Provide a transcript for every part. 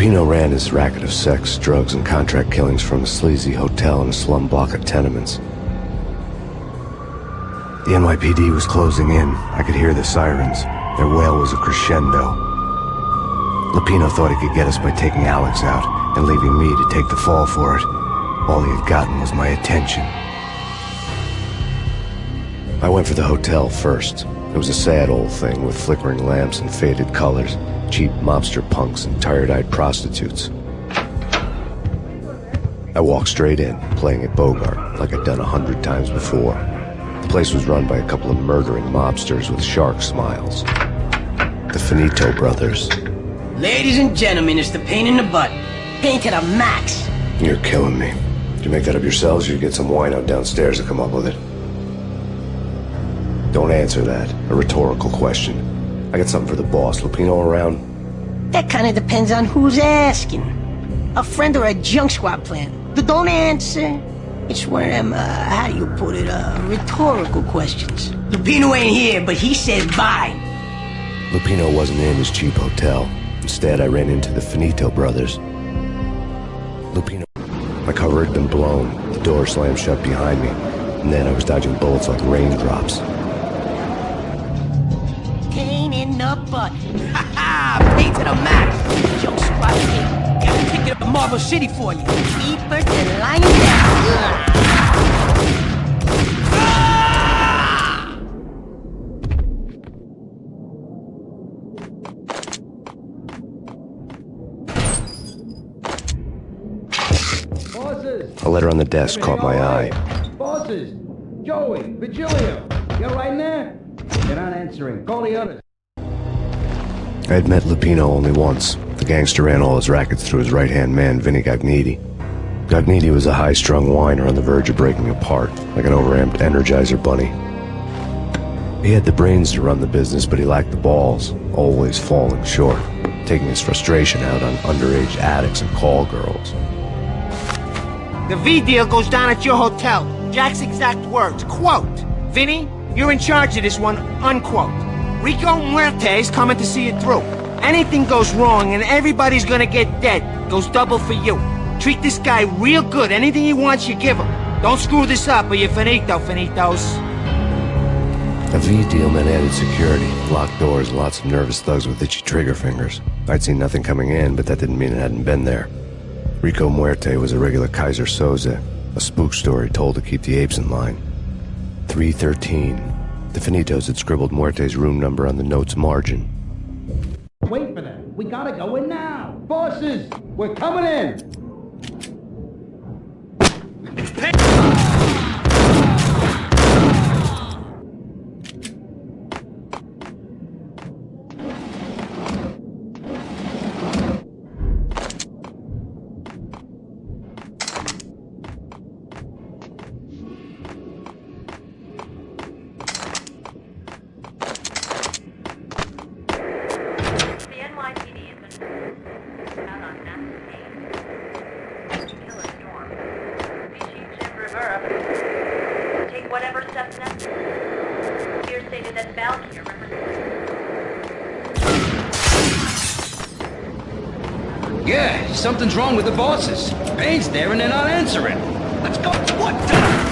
Lupino ran his racket of sex, drugs, and contract killings from a sleazy hotel in a slum block of tenements. The NYPD was closing in. I could hear the sirens. Their wail was a crescendo. Lupino thought he could get us by taking Alex out and leaving me to take the fall for it. All he had gotten was my attention. I went for the hotel first. It was a sad old thing with flickering lamps and faded colors, cheap mobster punks and tired-eyed prostitutes. I walked straight in, playing at Bogart, like I'd done 100 times before. The place was run by a couple of murdering mobsters with shark smiles. The Finito brothers. Ladies and gentlemen, it's the pain in the butt. Pain to the max. You're killing me. Did you make that up yourselves, or you get some wino downstairs to come up with it? Don't answer that. A rhetorical question. I got something for the boss. Lupino around? That kind of depends on who's asking. A friend or a junk squad plan. Don't answer. It's one of them, how do you put it, rhetorical questions. Lupino ain't here, but he said bye. Lupino wasn't in his cheap hotel. Instead, I ran into the Finito brothers. Lupino... My cover had been blown. The door slammed shut behind me. And then I was dodging bullets like raindrops. Pain in the butt. Ha ha! Pain to the max. Junk squad kid. Got to pick it up in Marble City for you. Deeper than lying down. Bosses! A letter on the desk caught my eye. Bosses! Joey! Virgilio! You right in there? You're not answering. Call the others. I had met Lupino only once. The gangster ran all his rackets through his right-hand man, Vinny Gagniti. Gagniti was a high-strung whiner on the verge of breaking apart, like an overamped Energizer bunny. He had the brains to run the business, but he lacked the balls, always falling short, taking his frustration out on underage addicts and call girls. The V deal goes down at your hotel. Jack's exact words, quote, "Vinny, you're in charge of this one," unquote. Rico Muerte's coming to see it through. Anything goes wrong and everybody's gonna get dead. Goes double for you. Treat this guy real good. Anything he wants, you give him. Don't screw this up or you're finito, finitos. A V deal meant added security, locked doors, and lots of nervous thugs with itchy trigger fingers. I'd seen nothing coming in, but that didn't mean it hadn't been there. Rico Muerte was a regular Kaiser Soze, a spook story told to keep the apes in line. 313. The Finitos had scribbled Muerte's room number on the note's margin. Wait for them. We gotta go in now. Bosses! We're coming in! Take whatever steps necessary. Here stated that Valkyrie Yeah, something's wrong with the bosses. Payne's there and they're not answering. Let's go. What the?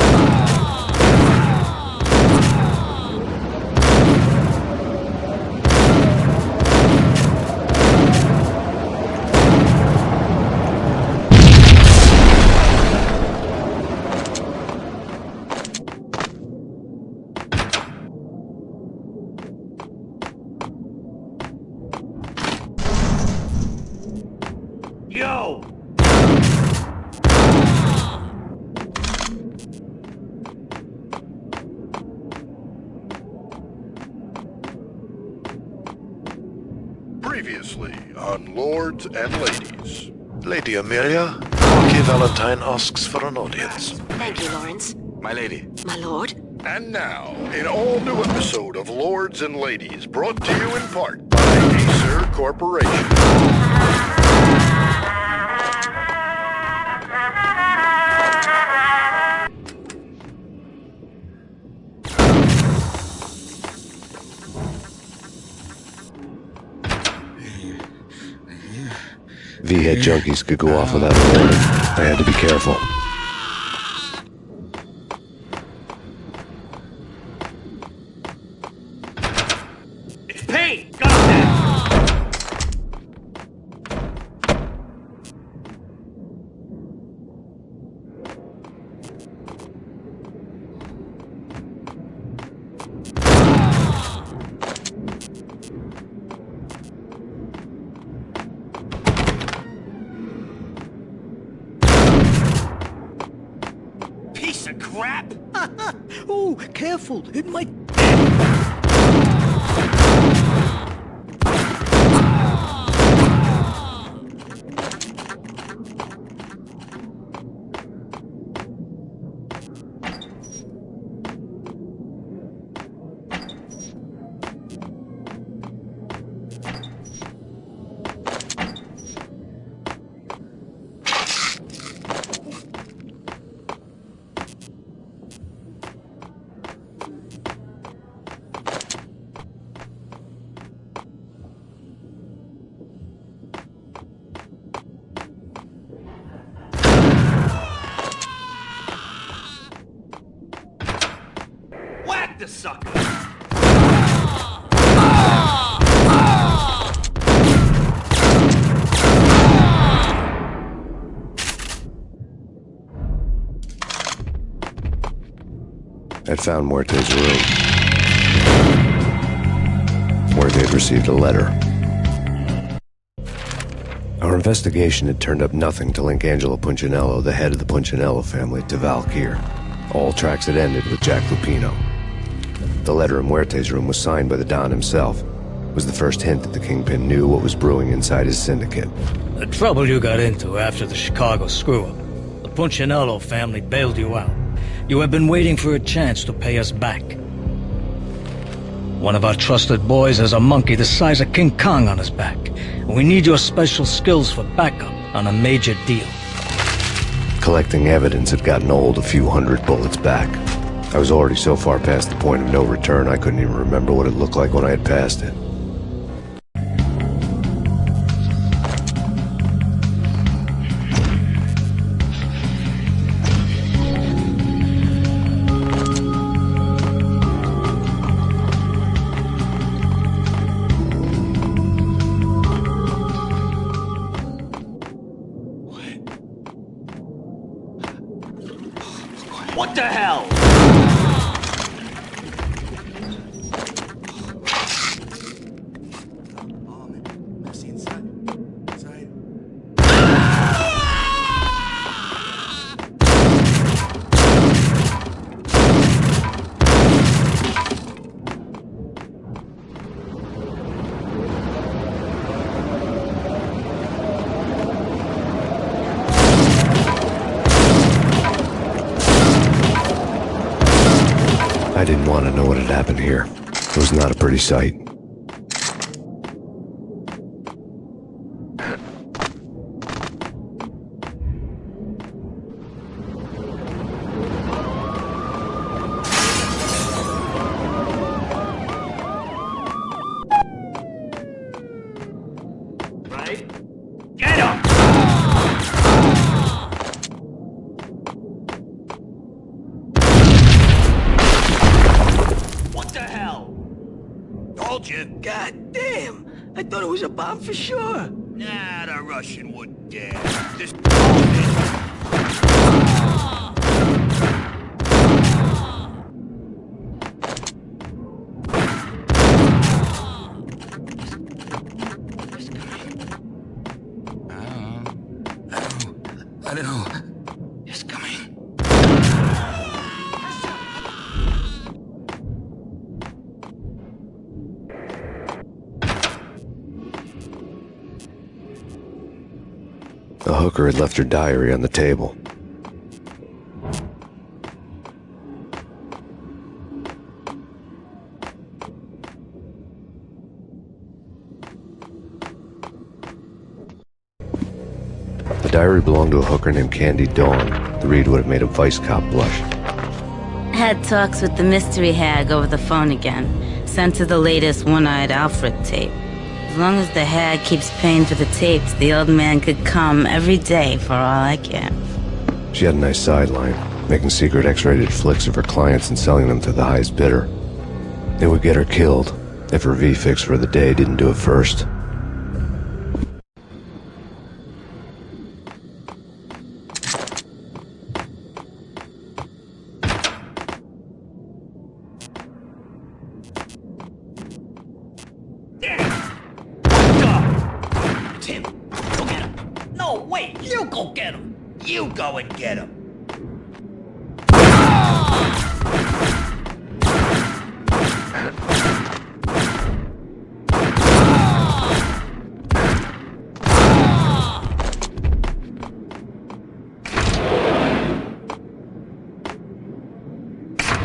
Yo! Previously on Lords and Ladies. Lady Amelia, Marquis Valentine asks for an audience. Thank you, Lawrence. My lady. My lord? And now, an all-new episode of Lords and Ladies, brought to you in part by Acer Corporation. V-head junkies could go off without a warning. I had to be careful. It's Payne! Got him there! Piece of crap! Ooh, careful. It might... Whack the sucker! I'd found Muerte's room, where they'd received a letter. Our investigation had turned up nothing to link Angelo Punchinello, the head of the Punchinello family, to Valkyr. All tracks had ended with Jack Lupino. The letter in Muerte's room was signed by the Don himself. It was the first hint that the Kingpin knew what was brewing inside his syndicate. The trouble you got into after the Chicago screw-up. The Punchinello family bailed you out. You have been waiting for a chance to pay us back. One of our trusted boys has a monkey the size of King Kong on his back. And we need your special skills for backup on a major deal. Collecting evidence had gotten old a few hundred bullets back. I was already so far past the point of no return I couldn't even remember what it looked like when I had passed it. What the hell? I didn't want to know what had happened here. It was not a pretty sight. Right? Get him! What the hell? Told you. God damn! I thought it was a bomb for sure. Nah, the Russian wouldn't dare. This I don't know. It's coming. The hooker had left her diary on the table. The diary belonged to a hooker named Candy Dawn. The read would have made a vice cop blush. Had talks with the mystery hag over the phone again. Sent her the latest One-Eyed Alfred tape. long as the hag keeps paying for the tapes, the old man could come every day for all I care. She had a nice sideline, making secret X-rated flicks of her clients and selling them to the highest bidder. It would get her killed if her V-fix for the day didn't do it first. It's him. Go get him. No, wait, you go get him. You go and get him.